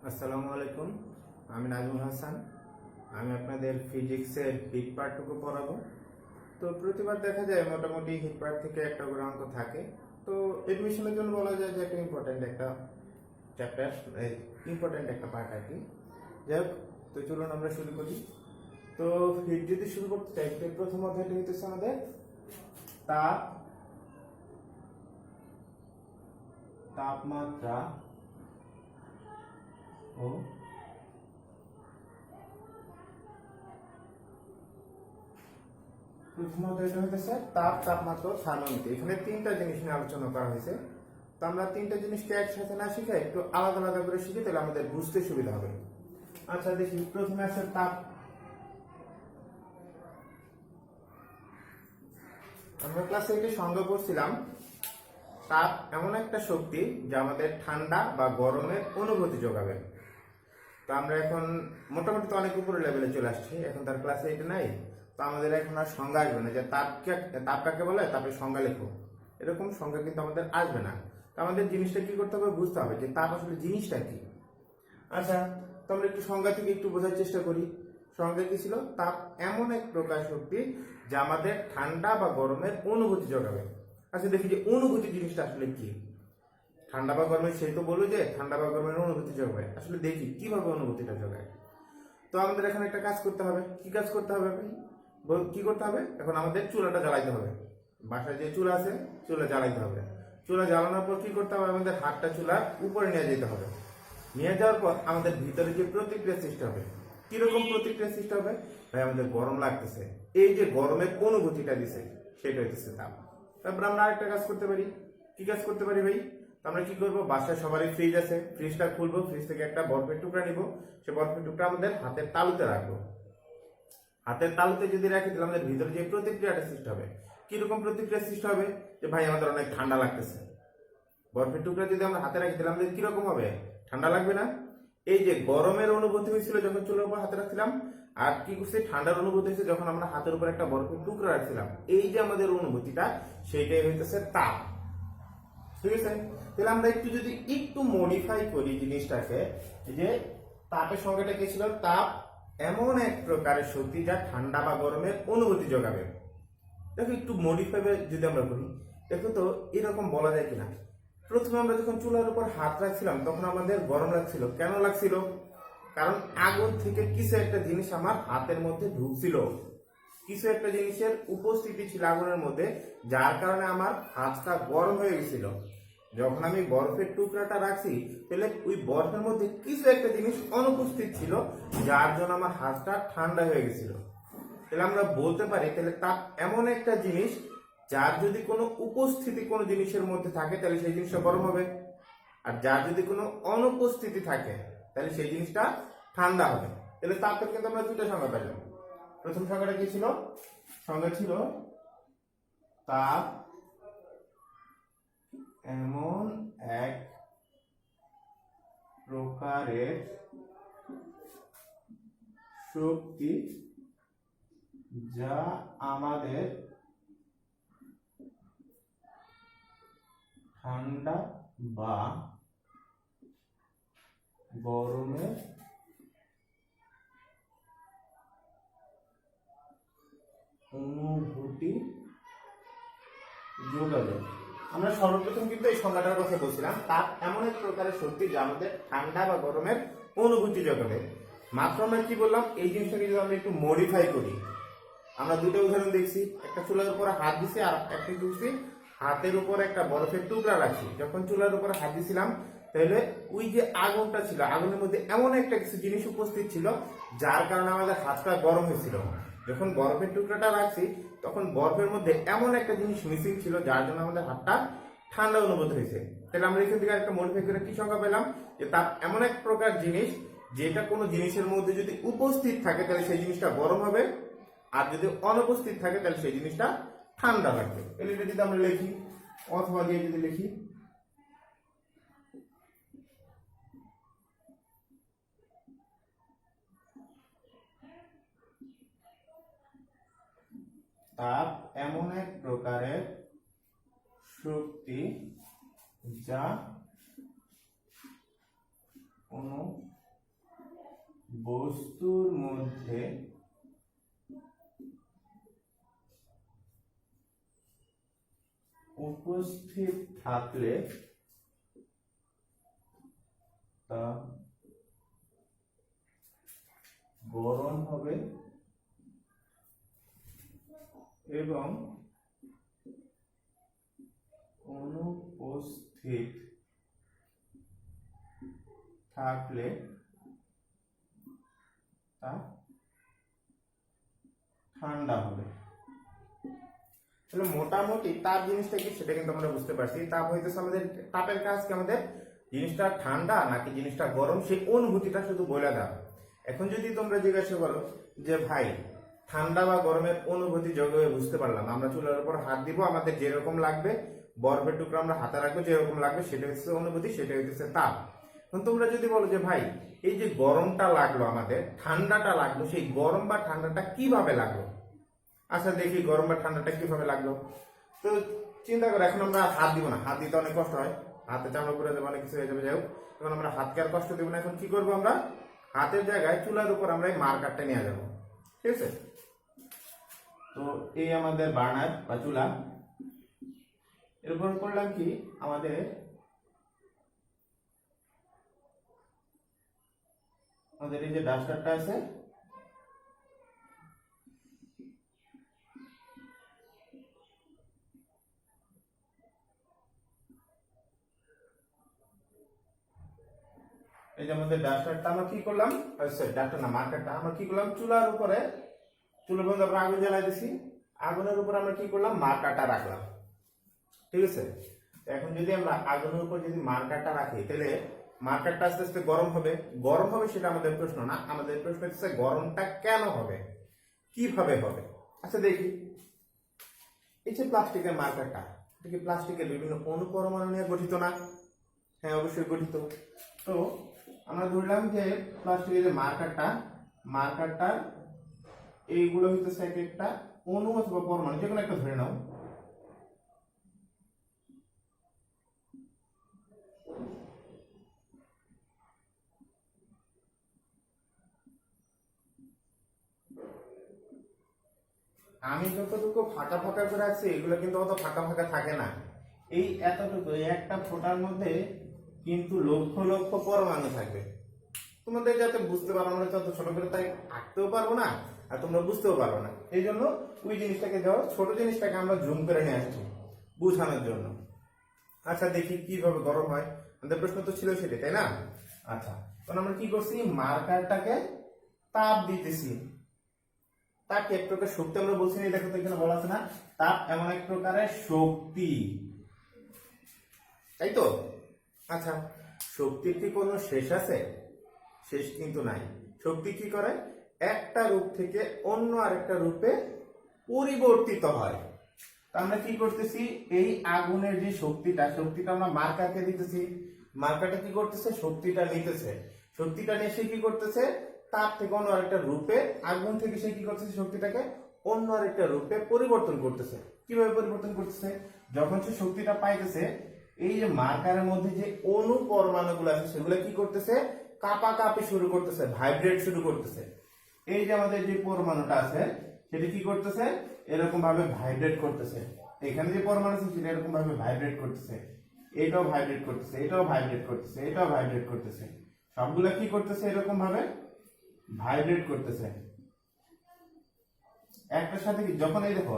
আসসালামু আলাইকুম। আমি নাজমুল হাসান। আমি আপনাদের ফিজিক্সের হিট পার্টটুকু পড়াবো। তো প্রতিবার দেখা যায় মোটামুটি হিট পার্ট থেকে একটা করে অঙ্ক থাকে। তো এডমিশনের জন্য বলা যায় যে একটা ইম্পর্টেন্ট একটা চ্যাপ্টার, ইম্পর্টেন্ট একটা পার্ট আর কি। যাই হোক, তো চলুন আমরা শুরু করি। তো হিট যদি শুরু করতে চাই, তো প্রথম অধ্যায়টি হইতেছে আমাদের তাপমাত্রা ও প্রথমত এটা হইতেছে তাপমাত্রা ও থার্মোমিটার। এখানে তিনটা জিনিস নিয়ে আলোচনা করা হয়েছে। তো আমরা তিনটা জিনিসকে একসাথে না শিখে একটু আলাদা আলাদা করে শিখি, তাহলে আমাদের বুঝতে সুবিধা হবে। আচ্ছা দেখি, প্রথমে আছে তাপ। আমরা ক্লাসে একটি সংজ্ঞা পড়ছিলাম, তাপ এমন একটা শক্তি যা আমাদের ঠান্ডা বা গরমের অনুভূতি যোগাবে। তো আমরা এখন মোটামুটি তো অনেক উপরে লেভেলে চলে আসছি, এখন তার ক্লাসে এটা নাই। তো আমাদের এখন আর সংজ্ঞা আসবে না যে তাপ কাকে বলে, তাপের সংজ্ঞা লেখো, এরকম সংজ্ঞা কিন্তু আমাদের আসবে না। তো আমাদের জিনিসটা কি করতে হবে, বুঝতে হবে যে তাপ আসলে জিনিসটা কি। আচ্ছা, তো আমরা একটু সংজ্ঞা থেকে একটু বোঝার চেষ্টা করি। সংজ্ঞা কি ছিল? তাপ এমন এক প্রকার শক্তি যা আমাদের ঠান্ডা বা গরমের অনুভূতি যোগাবে। আচ্ছা দেখি যে অনুভূতি জিনিসটা আসলে কি। ঠান্ডা বা গরমের, সেই তো বললো যে ঠান্ডা বা গরমের অনুভূতি যোগাবে। আসলে দেখি কিভাবে অনুভূতিটা যোগায়। তো আমাদের এখন একটা কাজ করতে হবে। কি কাজ করতে হবে? কি করতে হবে? এখন আমাদের চুলাটা জ্বালাইতে হবে। বাসায় যে চুলা আছে, চুলা জ্বালাইতে হবে। চুলা জ্বালানোর পর কি করতে হবে? আমাদের হাতটা চুলার উপরে নিয়ে যেতে হবে। নিয়ে যাওয়ার পর আমাদের ভিতরে যে প্রতিক্রিয়া সৃষ্টি হবে, কিরকম প্রতিক্রিয়া সৃষ্টি হবে? ভাই আমাদের গরম লাগতেছে, এই যে গরমের অনুভূতিটা দিছে, সেটা হইতেছে তাপ। তারপর আমরা আরেকটা কাজ করতে পারি। কি কাজ করতে পারি ভাই? আমরা কি করবো, বাসায় সবারই ফ্রিজ আছে, ফ্রিজটা খুলবো, ফ্রিজ থেকে একটা বরফের টুকরা নিব, সে বরফের টুকরা আমাদের হাতের তালুতে রাখবো। হাতের তালুতে যদি রাখি, তাহলে আমাদের ভিতরে যে প্রতিক্রিয়াটা সৃষ্টি হবে, কিরকম প্রতিক্রিয়া সৃষ্টি হবে? যে ভাই আমাদের অনেক ঠান্ডা লাগতেছে। বরফের টুকরা যদি আমরা হাতে রাখি, তাহলে আমাদের কিরকম হবে? ঠান্ডা লাগবে না? এই যে গরমের অনুভূতি হয়েছিল যখন চুলের উপর হাতে রাখছিলাম, আর কি করছে, ঠান্ডার অনুভূতি হয়েছে যখন আমরা হাতের উপর একটা বরফের টুকরা রাখছিলাম। এই যে আমাদের অনুভূতিটা, সেইটাই হইতেছে তাপ। ঠিক আছে? তাহলে আমরা একটু মডিফাই করি জিনিসটাকে, যে তাপের সংজ্ঞাটা কি ছিল? তাপ এমন এক প্রকারের শক্তি যা ঠান্ডা বা গরমের অনুভূতি যোগাবে। দেখো একটু মডিফাই যদি আমরা করি, দেখো তো এরকম বলা যায় কিনা। প্রথমে আমরা যখন চুলার উপর হাত রাখছিলাম, তখন আমাদের গরম লাগছিল। কেন লাগছিল? কারণ আগুন থেকে কিছু একটা জিনিস আমার হাতের মধ্যে ঢুকছিল, কিছু একটা জিনিসের উপস্থিতি ছিল আগুনের মধ্যে, যার কারণে আমার হাতটা গরম হয়ে গেছিল। যখন আমি বরফের টুকরাটা রাখছি, তাহলে ওই বরফের মধ্যে কিছু একটা জিনিস অনুপস্থিত ছিল, যার জন্য আমার হাতটা ঠান্ডা হয়ে গেছিল। তাহলে আমরা বলতে পারি, তাহলে তাপ এমন একটা জিনিস যার যদি কোনো উপস্থিতি কোনো জিনিসের মধ্যে থাকে, তাহলে সেই জিনিসটা গরম হবে। আর যার যদি কোনো অনুপস্থিতি থাকে, তাহলে সেই জিনিসটা ঠান্ডা হবে। তাহলে তাপের কিন্তু আমরা দুটো সংজ্ঞা পেলাম। প্রথম সংজ্ঞাটা কি ছিল? সংজ্ঞা ছিল তাপ এমন এক প্রকারের শক্তি যা আমাদের ঠান্ডা বা গরমের অনুভূতি যোগাবে। আমরা সর্বপ্রথম কিন্তু এই সংজ্ঞাটার কথা বলছিলাম, তাপ এমন এক প্রকারের শক্তি যা আমাদের ঠান্ডা বা গরমের অনুভূতি যোগাবে। মাত্র আমরা কি বললাম, এই জিনিসটাকে যদি আমরা একটু মডিফাই করি, আমরা দুটো উদাহরণ দেখছি। একটা চুলার উপরে হাত দিছি, আর একটা দেখছি হাতের উপর একটা বরফের টুকরা রাখছি। যখন চুলার উপরে হাত দিছিলাম, তাহলে ওই যে আগুনটা ছিল, আগুনের মধ্যে এমন একটা কিছু জিনিস উপস্থিত ছিল, যার কারণে আমাদের হাতটা গরম হয়েছিল। যখন বরফের টুকরাটা রাখছি, তখন বরফের মধ্যে এমন একটা জিনিস মিসিং ছিল, যার জন্য আমাদের হাতটা ঠান্ডা অনুভূত হয়েছে। তাহলে আমরা এখান থেকে একটা মডিফাই করে কি সংজ্ঞা পেলাম, যে তাপ এমন এক প্রকার জিনিস, যেটা কোনো জিনিসের মধ্যে যদি উপস্থিত থাকে, তাহলে সেই জিনিসটা গরম হবে, আর যদি অনুপস্থিত থাকে, তাহলে সেই জিনিসটা ঠান্ডা লাগবে। তাহলে এটা যদি আমরা লিখি, অথবা দিয়ে যদি লিখি, তাপ এমন এক প্রকারের শক্তি যা কোনো বস্তুর মধ্যে উপস্থিত থাকলে তা গরম হবে এবং অনুপস্থিত থাকলে তা ঠান্ডা হবে। তাহলে মোটামুটি তাপ জিনিসটা কি সেটা কিন্তু আমরা বুঝতে পারছি। তাপ হইতেছে আমাদের, তাপের কাজ কি আমাদের জিনিসটা ঠান্ডা নাকি জিনিসটা গরম সেই অনুভূতিটা শুধু বলে দাও। এখন যদি তোমরা জিজ্ঞাসা করো যে ভাই ঠান্ডা বা গরমের অনুভূতি যোগে বুঝতে পারলাম, আমরা চুলার উপর হাত দিব, আমাদের যেরকম লাগবে বরফের টুকরো আমরা হাতে রাখবো, যেরকম লাগবে সেটা হচ্ছে অনুভূতি, সেটা হচ্ছে তাপ। এখন তোমরা যদি বলো যে ভাই এই যে গরমটা লাগলো আমাদের, ঠান্ডাটা লাগলো, সেই গরম বা ঠান্ডাটা কিভাবে লাগলো? আচ্ছা দেখি গরম বা ঠান্ডাটা কিভাবে লাগলো। তো চিন্তা করো, এখন আমরা হাত দিব না, হাত দিতে অনেক কষ্ট হয়, হাতে চামড়া পরে যাবে, অনেক কিছু হয়ে যাবে। যাই হোক, এখন আমরা হাতকে আর কষ্ট দেবো না। এখন কি করবো, আমরা হাতের জায়গায় চুলার উপর আমরা এই মার্কারটা নিয়ে যাবো, ঠিক আছে? তো এই আমাদের বার্নার বা চুলা, এরপর করলাম কি আমাদের এই যে ডাস্টারটা আছে, এই যে আমাদের ডাস্টারটা আমরা কি করলাম, ডাস্টার না মার্কারটা আমরা কি করলাম, চুলার উপরে, চুলার মধ্যে আমরা আগুন জ্বালাই দিছি, আগুনের উপর আমরা কি করলাম মার্কারটা রাখলাম, ঠিক আছে? এখন যদি আমরা আগুনের উপর যদি মার্কারটা রাখি তাহলে মার্কারটা আস্তে আস্তে গরম হবে। গরম হবে সেটা আমাদের প্রশ্ন না, আমাদের প্রশ্ন হচ্ছে গরমটা কেন হবে, কিভাবে হবে। আচ্ছা দেখি, এই যে প্লাস্টিকের মার্কারটা, এটা কি প্লাস্টিকের বিভিন্ন অনুপরমাণু নিয়ে গঠিত না? হ্যাঁ অবশ্যই গঠিত। তো আমরা ধরলাম যে প্লাস্টিকের যে মার্কারটার এইগুলো হইতেছে এক একটা অণু অথবা পরমাণু, যে কোনো একটা ধরে নাও। আমি যতটুকু ফাঁকা ফাঁকা করে আছি এগুলো কিন্তু অত ফাঁকা ফাঁকা থাকে না। এই এতটুকু, এই একটা ফোঁটার মধ্যে কিন্তু লক্ষ লক্ষ পরমাণু থাকবে। তোমাদের যাতে বুঝতে পারো, আমরা যত ছোট করে তাই আঁকতেও পারবো না আর তোমরা বুঝতেও পারবো না। এই জন্য ওই জিনিসটাকে যাও, ছোট জিনিসটাকে আমরা জুম করে নিয়ে আসছি বুঝানোর জন্য। আচ্ছা দেখি কিভাবে গরম হয়, আমাদের প্রশ্ন তো ছিল সেটা, তাই না? আচ্ছা, তখন আমরা কি করছি, মার্কারটাকে তাপ দিতেছি। তাপ এক প্রকার শক্তি, আমরা বলছি না, দেখো তো এখানে বলা আছে না, তাপ এমন এক প্রকারের শক্তি, তাই তো? আচ্ছা, শক্তির কি কোনো শেষ আছে? শেষ কিন্তু নাই। শক্তি কি করে, একটা রূপ থেকে অন্য আরেকটা রূপে পরিবর্তিত হয়। আমরা কি করতেছি, এই আগুনের যে শক্তিটা আমরা মার্কারকে দিতেছি, মার্কারটা কি করতেছে, শক্তিটা নিতেছে, শক্তিটা নিয়ে সে কি করতেছে, তাপ থেকে অন্য আরেকটা রূপে, আগুন থেকে সে কি করতেছে, শক্তিটাকে অন্য আরেকটা রূপে পরিবর্তন করতেছে। কিভাবে পরিবর্তন করতেছে, যখন সে শক্তিটা পাইতেছে, এই যে মার্কারের মধ্যে যে অণু পরমাণু গুলো আছে সেগুলো কি করতেছে, কাঁপাকাঁপি শুরু করতেছে, ভাইব্রেট শুরু করতেছে। এই যে আমাদের যে পরমাণুটা আছে সেটা কি করতেছে, এরকম ভাবে ভাইব্রেট করতেছে। এখানে যে পরমাণু আছে সেটা এরকম ভাবে ভাইব্রেট করতেছে, এটাও ভাইব্রেট করতেছে, এটাও ভাইব্রেট করতেছে, এটাও ভাইব্রেট করতেছে, সবগুলা কি করতেছে, এরকম ভাবে ভাইব্রেট করতেছে একটার সাথে। কি যখন এই দেখো,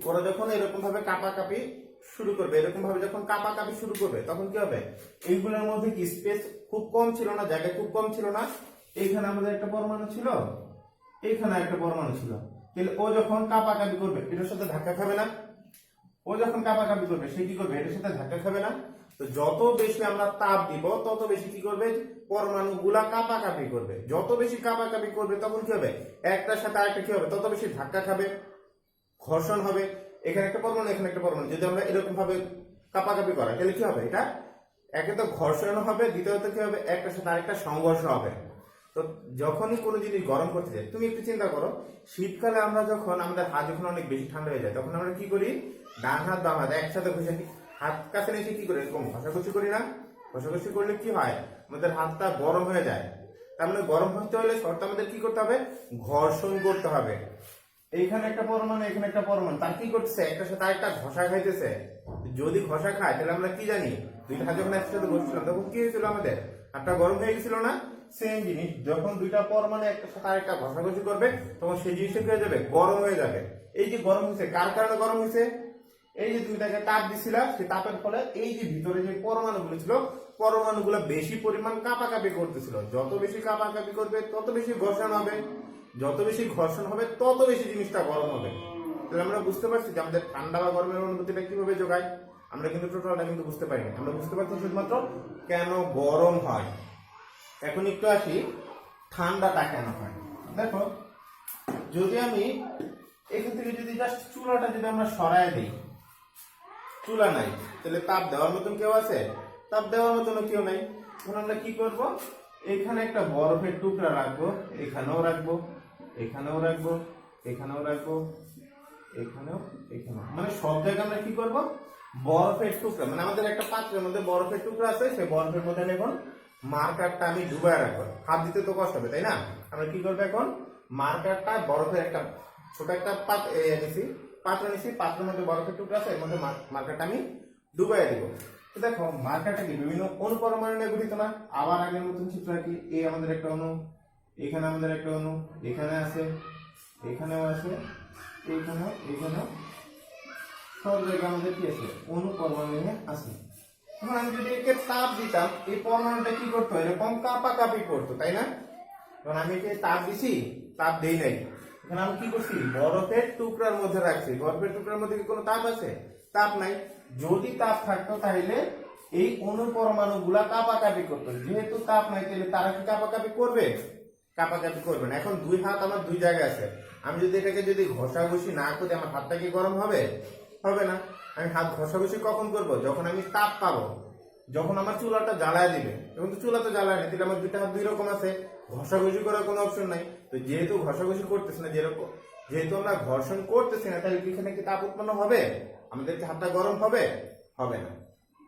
ওরা যখন এরকম ভাবে কাঁপাকাঁপি শুরু করবে, এরকম ভাবে যখন কাঁপাকাঁপি শুরু করবে, তখন কি হবে, এইগুলোর মধ্যে কি স্পেস খুব কম ছিল না, জায়গা খুব কম ছিল না। এইখানে আমাদের একটা পরমাণু ছিল, এইখানে একটা পরমাণু ছিল, তাহলে ও যখন কাঁপাকাঁপি করবে এটার সাথে ধাক্কা খাবে না? ও যখন কাঁপাকাঁপি করবে সে কি করবে, এটার সাথে ধাক্কা খাবে না? তো যত বেশি আমরা তাপ দিব তত বেশি কি করবে, পরমাণু গুলা কাঁপাকাঁপি করবে। যত বেশি কাঁপাকাঁপি করবে তখন কি হবে, একটার সাথে আরেকটা কি হবে, তত বেশি ধাক্কা খাবে, ঘর্ষণ হবে। এখানে একটা পরমাণু, এখানে একটা পরমাণু, যদি আমরা এরকম ভাবে কাঁপাকাঁপি করা তাহলে কি হবে, এটা একে তো ঘর্ষণ হবে, দ্বিতীয়ত কি হবে, একটার সাথে আরেকটা সংঘর্ষ হবে। তো যখনই কোনো জিনিস গরম করতে যাই, তুমি একটু চিন্তা করো, শীতকালে আমরা যখন আমাদের হাত যখন অনেক বেশি ঠান্ডা হয়ে যায় তখন আমরা কি করি, ডান হাত বাম হাত একসাথে ঘষে নিই, হাত কাছে নিয়ে কি করি, এরকম ঘষাঘষি করি না? ঘষাঘষি করলে কি হয়, আমাদের হাতটা গরম হয়ে যায়। তার মানে গরম হতে হলে শর্ত আমাদের কি করতে হবে, ঘর্ষণ করতে হবে। এইখানে একটা পরমাণু, এখানে একটা পরমাণু, তার কি করতেছে, একটার সাথে আরেকটা ঘষা খাইতেছে। যদি ঘষা খায় তাহলে আমরা কি জানি, দুইটা হাত যখন একসাথে বসছিলাম তখন কি হয়েছিল, আমাদের হাতটা গরম হয়ে গেছিল না? সেম জিনিস, যখন দুইটা পরমাণু একটা সাথে আরেকটা ঘষাঘষি করবে তখন সেই জিনিসটা কি হয়ে যাবে, গরম হয়ে যাবে। এই যে গরম হয়েছে, কার কারণে গরম হয়েছে, এই যে দুইটাকে তাপ দিছিলাম, সেই তাপের ফলে এই যে ভিতরে যে পরমাণুগুলো ছিল, পরমাণুগুলো বেশি পরিমাণ কাঁপাকাঁপি করতেছিল। যত বেশি কাঁপাকাঁপি করবে তত বেশি ঘর্ষণ হবে, যত বেশি ঘর্ষণ হবে তত বেশি জিনিসটা গরম হবে। তাহলে আমরা বুঝতে পারছি যে আমাদের ঠান্ডা বা গরমের অনুভূতিটা কিভাবে যোগায়। আমরা কিন্তু টোটালটা কিন্তু বুঝতে পারি না, আমরা বুঝতে পারছি শুধুমাত্র কেন গরম হয়। এখন একটু আসি ঠান্ডাটা কেন হয়। দেখো, যদি আমি এখান থেকে যদি জাস্ট চুলাটা যদি আমরা সরায় দিই, চুলা নাই, তাহলে তাপ দেওয়ার মতন কেউ আছে? তাপ দেওয়ার মতন কেউ নাই। এখন আমরা কি করব, এখানে একটা বরফের টুকরা রাখবো, এখানেও রাখবো, এখানেও রাখবো, এখানেও রাখবো, এখানেও, এখানেও, মানে সব জায়গায় আমরা কি করব, বরফের টুকরা, মানে আমাদের একটা পাত্রের মধ্যে বরফের টুকরা আছে, সেই বরফের মধ্যে এখন মার্কারটা আমি ডুবায় রাখবো। হাত দিতে তো কষ্ট হবে, তাই না? আমরা কি করবো, এখন মার্কারটা বরফের একটা ছোট একটা পাত্র নিছি, পাত্রের মধ্যে বরফের টুকরা আছে, এর মধ্যে মার্কারটা আমি ডুবাই দিব। তো দেখো, মার্কারটা কি বিভিন্ন অনুপরমাণু নিয়ে গঠিত না? আবার আগের মতন চিত্র আঁকি। এই আমাদের একটা অণু, এখানে আমাদের একটা অণু, এখানে আছে, এখানেও আছে, এইখানেও, এইখানেও, সব জায়গায় আমাদের কি আছে, অনুপরমাণু নিয়ে আছে। এখন আমি যদি একে তাপ দিতাম, এই পরমাণুটা কি করতো, এরকম কাঁপাকাঁপি করতো, তাই না? কারণ আমি একে তাপ দিছি, তাপ দেই নাই। এখানে আমি কি করছি, বরফের টুকরার মধ্যে রাখছি। বরফের টুকরার মধ্যে কি কোনো তাপ আছে? তাপ নাই। যদি তাপ থাকতো তাহলে এই অনুপরমাণু গুলা কাঁপাকাঁপি করতো। যেহেতু তাপ নাই, তাহলে তারা কি কাঁপাকাঁপি করবে? কাঁপাকাঁপি করবে না। এখন দুই হাত আমার দুই জায়গায় আছে, আমি যদি এটাকে যদি ঘষাঘষি না করি, আমার হাতটা কি গরম হবে? হবে না। আমি হাত ঘষাঘষি কখন করব? যখন আমি তাপ পাবো, যখন আমার চুলাটা জ্বালায় দিবে। এখন তো চুলা তো জ্বালায় নেই, তাহলে আমার দুইটা হাত দুই রকম আছে, ঘষাঘষি করার কোনো অপশন নাই। তো যেহেতু ঘষাঘষি করতেছি না, যেহেতু আমরা ঘর্ষণ করতেছি না, তাহলে এখানে কি তাপ উৎপন্ন হবে? আমাদের কি হাতটা গরম হবে? হবে না।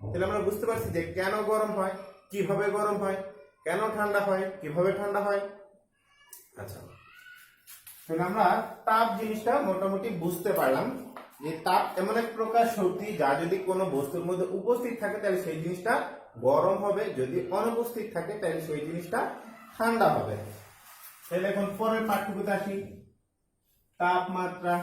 তাহলে আমরা বুঝতে পারছি যে কেন গরম হয়, কিভাবে গরম হয়, কেন ঠান্ডা হয়, কিভাবে ঠান্ডা হয়। আচ্ছা, তাহলে আমরা তাপ জিনিসটা মোটামুটি বুঝতে পারলাম যে তাপ এমন এক প্রকার শক্তি যা যদি কোনো বস্তুর মধ্যে উপস্থিত থাকে তাহলে সেই জিনিসটা গরম হবে, যদি অনুপস্থিত থাকে তাহলে সেই জিনিসটা ঠান্ডা হবে। তাহলে এখন পরের পাঠ্যপুস্তকে আসি, তাপমাত্রা।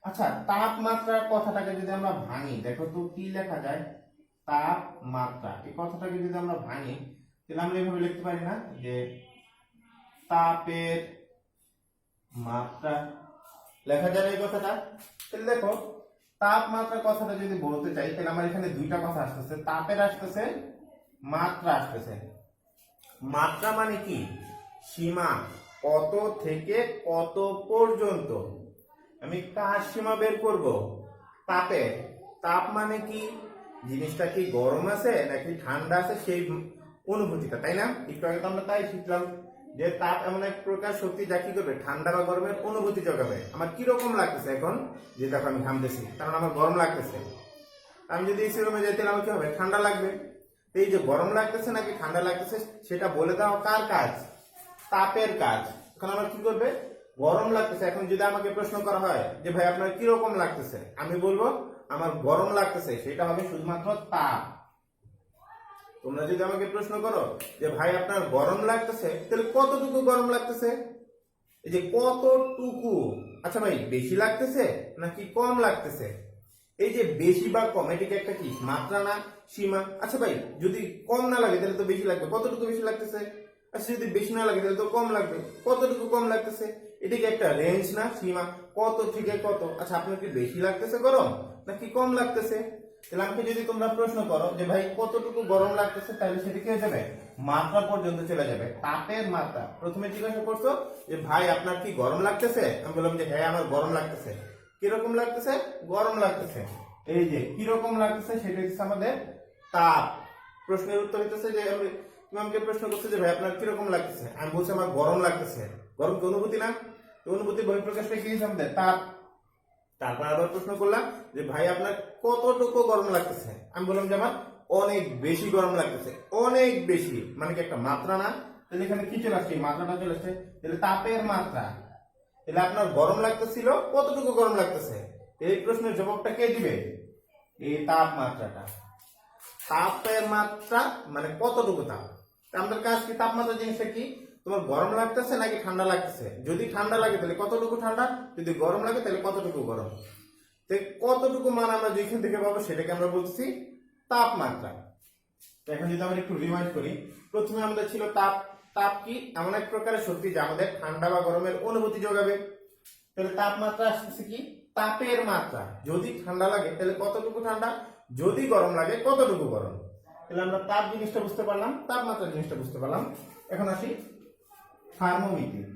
আচ্ছা, তাপমাত্রার কথাটাকে যদি আমরা ভাঙি, দেখো তো কি লেখা যায়, তাপমাত্রা। এই কথাটাকে যদি আমরা ভাঙি তাহলে আমরা এইভাবে লিখতে পারি না যে তাপের মাত্রা, লেখা যায় এই কথাটা। তাহলে দেখো, তাপমাত্রার কথাটা যদি বলতে চাই তাহলে আমার এখানে দুইটা কথা আসতেছে, তাপের আসতেছে, মাত্রা আসতেছে। মাত্রা মানে কি, সীমা, কত থেকে কত পর্যন্ত। আমি কার সীমা বের করব? তাপের। তাপ মানে কি, জিনিসটা কি গরম আছে নাকি ঠান্ডা আছে, সেই অনুভূতিটা, তাই না? একটু আগে তো আমরা তাই শিখলাম যে তাপ এমন এক প্রকার শক্তি যা কি করবে, ঠান্ডা বা গরমের অনুভূতি যোগাবে। আমার কিরকম লাগতেছে এখন, যে দেখো আমি ঘামতেছি, কারণ আমার গরম লাগতেছে। আমি যদি এসি রুমে যাই তাহলে আমার কি হবে, ঠান্ডা লাগবে। এই যে গরম লাগতেছে নাকি ঠান্ডা লাগতেছে সেটা বলে দেওয়া কার কাজ? তাপের কাজ। এখন আমার কি করবে, গরম লাগতেছে। এখন যদি আমাকে প্রশ্ন করা হয় যে ভাই আপনার কিরকম লাগতেছে, আমি বলবো আমার গরম লাগতেছে, সেটা হবে শুধুমাত্র তাপ। তোমরা যদি আমাকে প্রশ্ন করো যে ভাই আপনার গরম লাগতেছে, তাহলে কতটুকু গরম লাগতেছে, এই যে কতটুকু, আচ্ছা ভাই বেশি লাগতেছে নাকি কম লাগতেছে, এই যে বেশি বা কম, এটিকে একটা কি মাত্রা না সীমা? আচ্ছা ভাই যদি কম না লাগে তাহলে তো বেশি লাগবে, কতটুকু বেশি লাগতেছে? আচ্ছা যদি বেশি না লাগে তাহলে তো কম লাগবে, কতটুকু কম লাগতেছে? এটিকে একটা রেঞ্জ না সীমা, কত থেকে কত। আচ্ছা আপনার কি বেশি লাগতেছে গরম নাকি কম লাগতেছে? তাহলে আমাকে যদি তোমরা প্রশ্ন করো যে ভাই কতটুকু গরম লাগতেছে, তাহলে সেটা কি হয়ে যাবে, মাত্রা পর্যন্ত চলে যাবে, তাপের মাত্রা। প্রথমে জিজ্ঞাসা করছো যে ভাই আপনার কি গরম লাগতেছে, আমি বললাম যে হ্যাঁ আমার গরম লাগতেছে। কিরকম লাগতেছে, গরম লাগতেছে। এই যে কিরকম লাগতেছে সেটা হচ্ছে আমাদের তাপ। প্রশ্নের উত্তর হইতেছে যে তুমি আমাকে প্রশ্ন করছো যে ভাই আপনার কিরকম লাগতেছে, আমি বলছি আমার গরম লাগতেছে। গরম কি অনুভূতি না? অনুভূতির বহিঃপ্রকাশটা কি হচ্ছে আমাদের তাপ। তারপর আবার প্রশ্ন করলাম যে ভাই আপনার কতটুকু গরম লাগতেছে, আমি বললাম যে আমার অনেক বেশি গরম লাগতেছে। অনেক বেশি মানে কি একটা মাত্রা না, তাহলে এখানে কি চলে আসছে, মাত্রাটা চলে আসছে, তাহলে তাপের মাত্রা। তাহলে আপনার গরম লাগতেছিল, কতটুকু গরম লাগতেছে, এই প্রশ্নের জবাবটা কে দিবে, এই তাপমাত্রাটা। তাপের মাত্রা মানে কতটুকু তাপ। আমাদের কাজ কি, তাপমাত্রা জিনিসটা কি, তোমার গরম লাগতেছে নাকি ঠান্ডা লাগতেছে। যদি ঠান্ডা লাগে তাহলে কতটুকু ঠান্ডা, যদি গরম লাগে তাহলে কতটুকু গরম। কতটুকু মান আমরা যেখান থেকে পাবো সেটাকে আমরা বলছি তাপমাত্রা। এখন যদি আমরা একটু রিমাইন্ড করি, প্রথমে আমাদের ছিল তাপ। তাপ কি, এমন এক প্রকারের শক্তি যা আমাদের ঠান্ডা বা গরমের অনুভূতি যোগাবে। তাহলে তাপমাত্রা আসছে কি, তাপের মাত্রা। যদি ঠান্ডা লাগে তাহলে কতটুকু ঠান্ডা, যদি গরম লাগে কতটুকু গরম। তাহলে আমরা তাপ জিনিসটা বুঝতে পারলাম, তাপমাত্রা জিনিসটা বুঝতে পারলাম। এখন আসি থার্মোমিটার।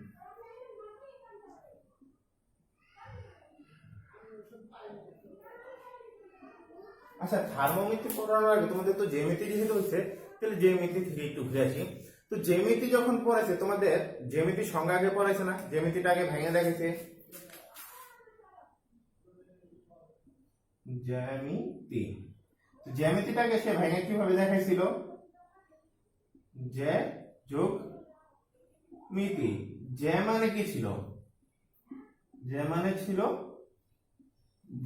আচ্ছা, থার্মোমিটার পড়ানোর আগে তোমাদের তো জ্যামিতি যেহেতু হচ্ছে, তাহলে জ্যামিতি থেকে একটু ঘুরে আসি। তো জ্যামিতি যখন পড়াইছে তোমাদের, জ্যামিতির সংজ্ঞা আগে পড়াইছে না, জ্যামিতিটা আগে ভেঙে দেখেছে। জ্যামিতি, জ্যামিতিটাকে সে ভেঙে কিভাবে দেখাইছিল, জ্যা যোগ মিতি। জ্যা মানে কি ছিল, জ্যা মানে ছিল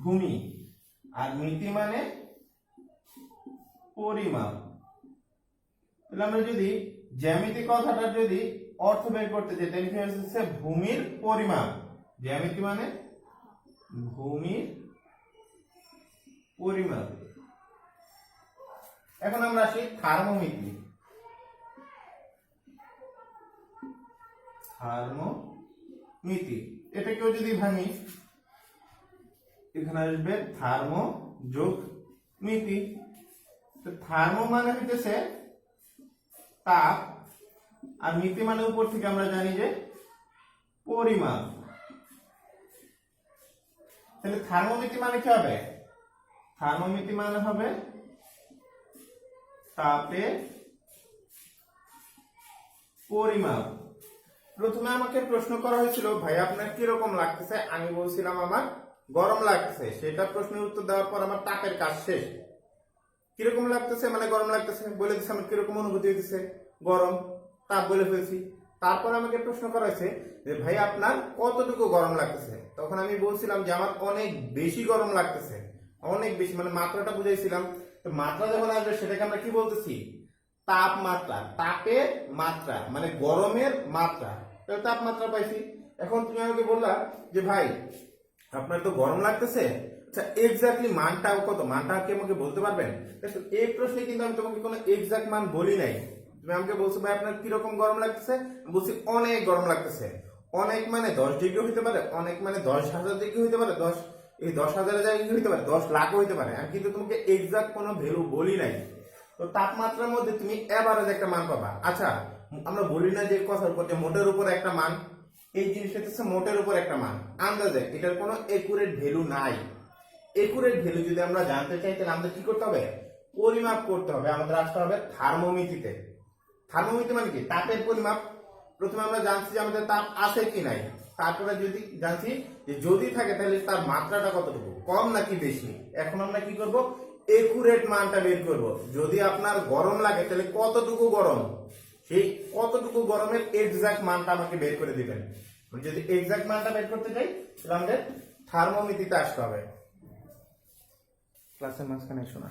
ভূমি, আর মিতি মানে পরিমাপ। তাহলে আমরা যদি জ্যামিতি কথাটা যদি অর্থ বের করতে চাই তাহলে কি হচ্ছে, ভূমির পরিমাপ। জ্যামিতি মানে ভূমির পরিমাপ। এখন আমরা আসি থার্মোমিটার। থার্মোমিটার এটাকেও যদি ভাঙি, এখানে আসবে থার্মো যোগ মিতি। থার্মো মানে হইতেছে তাপ, আর মিতি মানে উপর থেকে আমরা জানি যে পরিমাপ। তাহলে থার্মোমিতি মানে কি হবে, থার্মোমিতি মানে হবে তাপের পরিমাপ। প্রথমে আমাকে প্রশ্ন করা হয়েছিল ভাই আপনার কিরকম লাগতেছে, আমি বলছিলাম আমার গরম লাগতেছে। সেটা প্রশ্নের উত্তর দেওয়ার পর আমার তাপের কাজ শেষ। কিরকম লাগতেছে মানে গরম লাগতেছে বলে দিচ্ছি, আমার কিরকম অনুভূতি হইতেছে, গরম, তাপ বলে ফেলছি। তারপর আমাকে প্রশ্ন করা হয়েছে যে ভাই আপনার কতটুকু গরম লাগতেছে, তখন আমি বলছিলাম যে আমার অনেক বেশি গরম লাগতেছে। অনেক বেশি মানে মাত্রাটা বুঝাইছিলাম। তো মাত্রা যখন আসবে সেটাকে আমরা কি বলতেছি, তাপমাত্রা। তাপের মাত্রা মানে গরমের মাত্রা, তাহলে তাপমাত্রা পাইছি। এখন তুমি আমাকে বললা যে ভাই আপনার তো গরম লাগতেছে, আচ্ছা এক্স্যাক্টলি মানটা কত, মানটা কি আমাকে বলতে পারবেন। এই প্রশ্নে কিন্তু আমি তোমাকে কোনো এক্সাক্ট মান বলি নাই। তুমি আমাকে বলছো ভাই আপনার কিরকম গরম লাগতেছে, বলছি অনেক গরম লাগতেছে। অনেক মানে 10 ডিগ্রি হইতে পারে, অনেক মানে 10,000 ডিগ্রি হইতে পারে, 10,000 জায়গায় হইতে পারে, 10 লাখও হইতে পারে। আমি কিন্তু তোমাকে এক্সাক্ট কোনো ভ্যালু বলি নাই। তো তাপমাত্রার মধ্যে তুমি এভারেজ একটা মান পাবা। আচ্ছা আমরা বলি না যে কথার উপর যে মোটের উপর একটা মান, এই জিনিসটা হচ্ছে মোটের উপর একটা মান, আন্দাজে, এটার কোনো একুরেট ভ্যালু নাই। একুরেট ভ্যালু যদি আমরা জানতে চাই তাহলে আমাদের কি করতে হবে, পরিমাপ করতে হবে। আমাদের আসতে হবে থার্মোমিটারে। থার্মোমিটার মানে কি, তাপের পরিমাপ। প্রথমে আমরা জানছি যে আমাদের তাপ আছে কি নাই, তারপরে যদি জানছি যে যদি থাকে তাহলে তার মাত্রাটা কতটুকু, কম নাকি বেশি। এখন আমরা কি করব, একুরেট মানটা বের করব। যদি আপনার গরম লাগে তাহলে কতটুকু গরম, সেই কতটুকু গরমের এক্সাক্ট মানটা আমাকে বের করে দিবেন। যদি এক্সাক্ট মানটা বের করতে চাই তাহলে আমাদের থার্মোমিটারে আসতে হবে। ক্লাসের মাঝখানে শোনা।